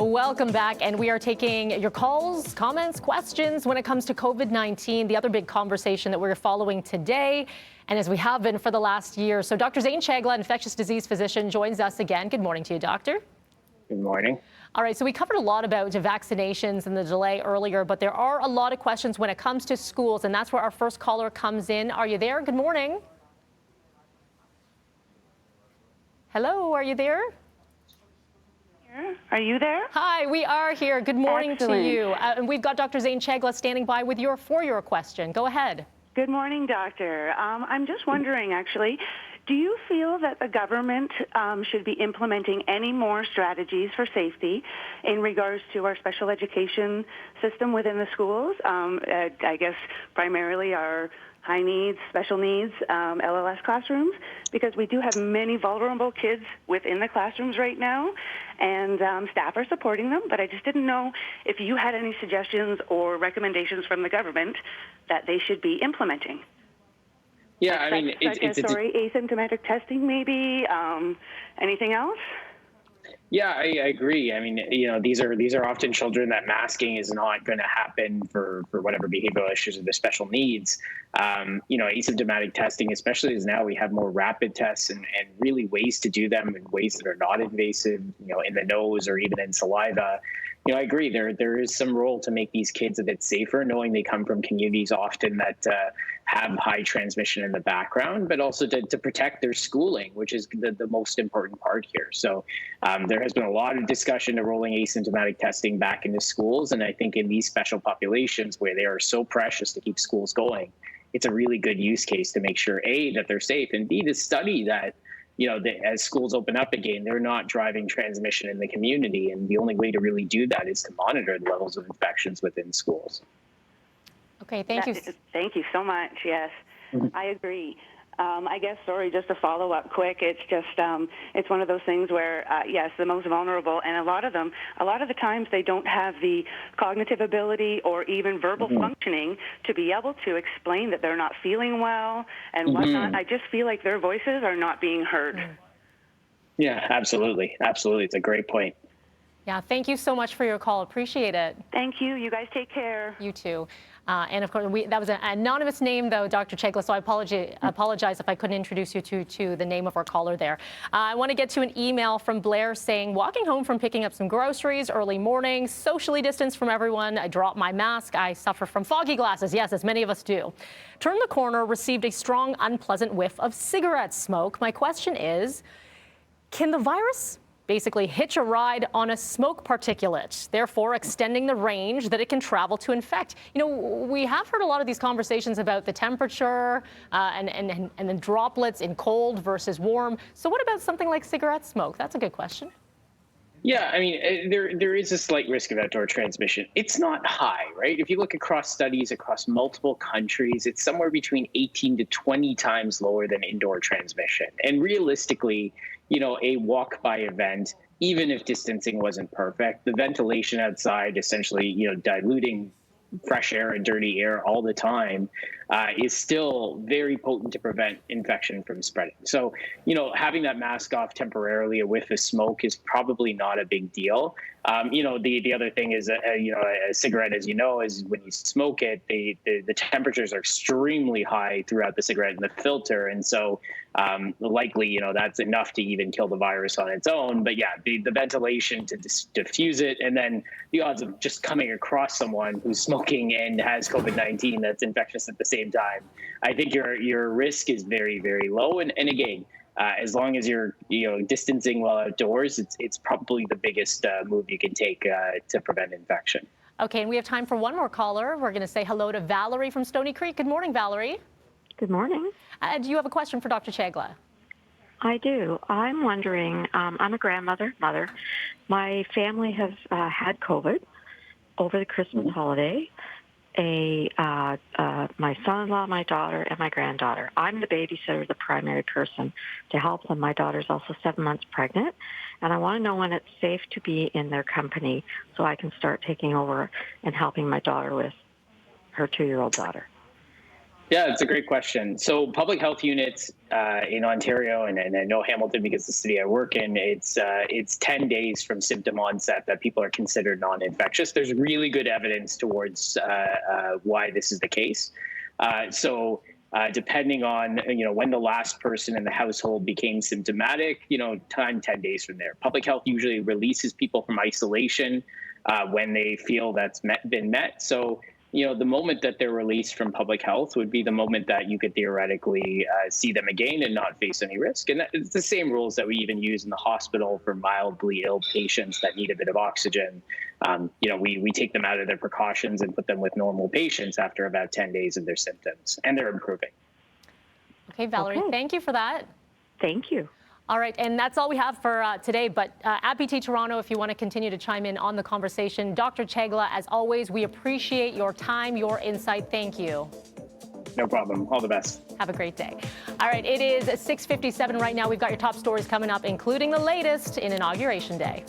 Welcome back, and we are taking your calls, comments, questions when it comes to COVID-19, the other big conversation that we're following today, and as we have been for the last year. So Dr. Zain Chagla, infectious disease physician, joins us again. Good morning to you, doctor. Good morning. All right, so we covered a lot about vaccinations and the delay earlier, but there are a lot of questions when it comes to schools, and that's where our first caller comes in. Are you there? Good morning. Hello, are you there? Are you there? Hi, we are here. Good morning Excellent. to you. And we've got Dr. Zain Chagla standing by with your question. Go ahead. Good morning, doctor. I'm just wondering, actually, do you feel that the government should be implementing any more strategies for safety in regards to our special education system within the schools? I guess primarily our high needs, special needs, LLS classrooms, because we do have many vulnerable kids within the classrooms right now, and staff are supporting them, but I just didn't know if you had any suggestions or recommendations from the government that they should be implementing. Yeah, I mean, asymptomatic testing maybe, anything else? Yeah, I agree. I mean, these are often children that masking is not going to happen for whatever behavioral issues or their special needs. Asymptomatic testing, especially as now we have more rapid tests and really ways to do them in ways that are not invasive, in the nose or even in saliva. I agree. There is some role to make these kids a bit safer, knowing they come from communities often that have high transmission in the background, but also to protect their schooling, which is the most important part here. So there has been a lot of discussion of rolling asymptomatic testing back into schools. And I think in these special populations where they are so precious to keep schools going, it's a really good use case to make sure, A, that they're safe, and B, to study that as schools open up again, they're not driving transmission in the community. And the only way to really do that is to monitor the levels of infections within schools. Okay, thank you. Thank you so much. Yes, I agree. I guess, sorry, just to follow up quick, it's just, it's one of those things where, yes, the most vulnerable, and a lot of the times they don't have the cognitive ability or even verbal functioning to be able to explain that they're not feeling well and whatnot. I just feel like their voices are not being heard. Yeah, absolutely. Absolutely. It's a great point. Yeah, thank you so much for your call. Appreciate it. Thank you. You guys take care. You too. And of course, that was an anonymous name, though, Dr. Chagla, so I apologize if I couldn't introduce you to the name of our caller there. I want to get to an email from Blair saying, walking home from picking up some groceries, early morning, socially distanced from everyone. I dropped my mask. I suffer from foggy glasses. Yes, as many of us do. Turned the corner, received a strong, unpleasant whiff of cigarette smoke. My question is, can the virus basically hitch a ride on a smoke particulate, therefore extending the range that it can travel to infect? We have heard a lot of these conversations about the temperature and the droplets in cold versus warm. So what about something like cigarette smoke? That's a good question. Yeah, I mean, there is a slight risk of outdoor transmission. It's not high, right? If you look across studies across multiple countries, it's somewhere between 18 to 20 times lower than indoor transmission. And realistically, a walk-by event, even if distancing wasn't perfect, the ventilation outside, essentially, diluting fresh air and dirty air all the time, is still very potent to prevent infection from spreading. So, having that mask off temporarily, a whiff of smoke is probably not a big deal. The other thing is, a cigarette, as you know, is when you smoke it, the temperatures are extremely high throughout the cigarette and the filter. And so likely, that's enough to even kill the virus on its own. But yeah, the ventilation to diffuse it, and then the odds of just coming across someone who's smoking and has COVID-19 that's infectious at the same time, I think your risk is very, very low. And again, as long as you're distancing while outdoors, it's probably the biggest move you can take to prevent infection. Okay, and we have time for one more caller. We're going to say hello to Valerie from Stony Creek. Good morning, Valerie. Good morning. Do you have a question for Dr. Chagla? I do. I'm wondering, I'm a grandmother, mother. My family has had COVID over the Christmas holiday. My son-in-law, my daughter, and my granddaughter. I'm the babysitter, the primary person to help them. My daughter's also 7 months pregnant, and I want to know when it's safe to be in their company so I can start taking over and helping my daughter with her 2-year-old daughter. Yeah, it's a great question. So public health units in Ontario, and I know Hamilton because it's the city I work in, it's 10 days from symptom onset that people are considered non-infectious. There's really good evidence towards why this is the case. Depending on when the last person in the household became symptomatic, time 10 days from there. Public health usually releases people from isolation when they feel that's been met. So the moment that they're released from public health would be the moment that you could theoretically see them again and not face any risk. And it's the same rules that we even use in the hospital for mildly ill patients that need a bit of oxygen. We take them out of their precautions and put them with normal patients after about 10 days of their symptoms, and they're improving. Okay, Valerie, thank you for that. Thank you. All right, and that's all we have for today. But at BT Toronto, if you want to continue to chime in on the conversation, Dr. Chagla, as always, we appreciate your time, your insight. Thank you. No problem. All the best. Have a great day. All right, it is 6:57 right now. We've got your top stories coming up, including the latest in Inauguration Day.